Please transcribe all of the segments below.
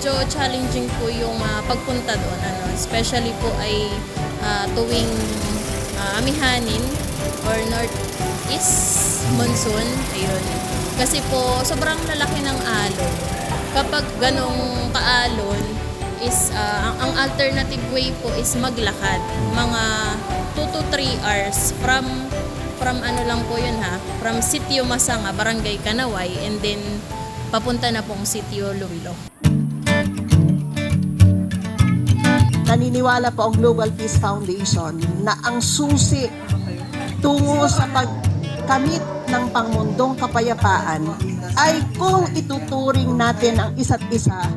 medyo challenging po yung pagpunta doon. Especially po ay tuwing amihanin or northeast monsoon. Ayun. Kasi po, sobrang lalaki ng alon. Kapag ganong kaalon, ang alternative way po is maglakad. Mga 2 to 3 hours from lang po yun from Sitio Masanga, Barangay Kanaway, and then papunta na pong Sitio Lumilo. Naniniwala po ang Global Peace Foundation na ang susi tungo sa pagkamit ng pangmundong kapayapaan ay kung ituturing natin ang isa't isa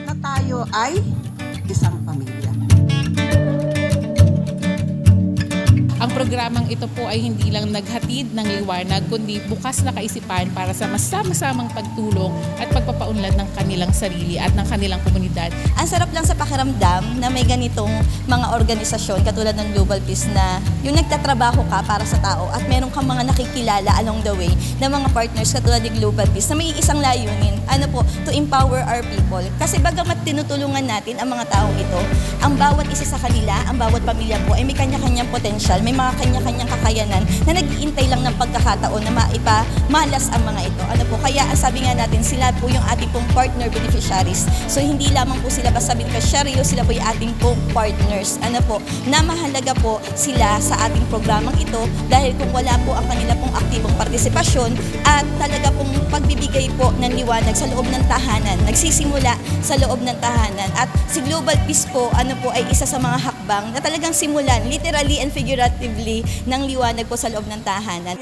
na tayo ay isang pamilya. Ang programang ito po ay hindi lang naghatid ng liwanag, kundi bukas na kaisipan para sa masama-samang pagtulong at pagpapaunlad ng kanilang sarili at ng kanilang komunidad. Ang sarap lang sa pakiramdam na may ganitong mga organisasyon katulad ng Global Peace na yung nagtatrabaho ka para sa tao at meron kang mga nakikilala along the way na mga partners katulad ng Global Peace na may isang layunin, to empower our people. Kasi bagamat tinutulungan natin ang mga taong ito, ang bawat isa sa kanila, ang bawat pamilya po ay may kanya-kanyang potensyal, may mga kanya-kanyang kakayanan na nag-iintay lang ng pagkakataon na maipamalas ang mga ito. Kaya sabi nga natin, sila po yung ating pong partner beneficiaries. So hindi lamang po sila basta beneficiaryo, sila po yung ating pong partners. Na mahalaga po sila sa ating programang ito dahil kung wala po ang kanila pong aktibong partisipasyon at talaga pong pagbibigay po ng liwanag sa loob ng tahanan, nagsisimula sa loob ng tahanan. At si Global Peace po, ay isa sa mga hakbang na talagang simulan, literally and figuratively, ng liwanag po sa loob ng tahanan.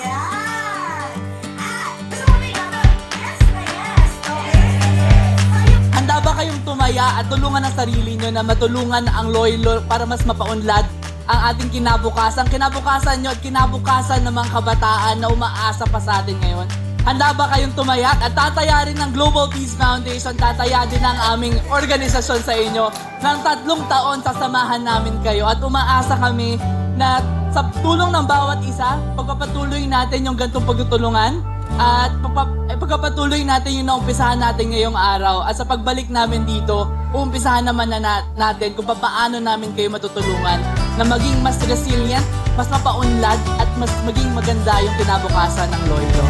Handa ba kayong tumaya at tulungan ang sarili nyo na matulungan ang loyal para mas mapaunlad ang ating kinabukasan nyo at kinabukasan ng mga kabataan na umaasa pa sa atin ngayon? Handa ba kayong tumayak at tataya rin ng Global Peace Foundation, tataya din ang aming organisasyon sa inyo ng 3 taon sasamahan namin kayo at umaasa kami na sa tulong ng bawat isa, pagpapatuloy natin yung gantong pagtutulungan at pagpapatuloy natin yung naumpisahan natin ngayong araw at sa pagbalik namin dito, uumpisahan naman natin kung paano namin kayo matutulungan na maging mas resilient, mas mapaunlad at mas maging maganda yung kinabukasan ng Loilo.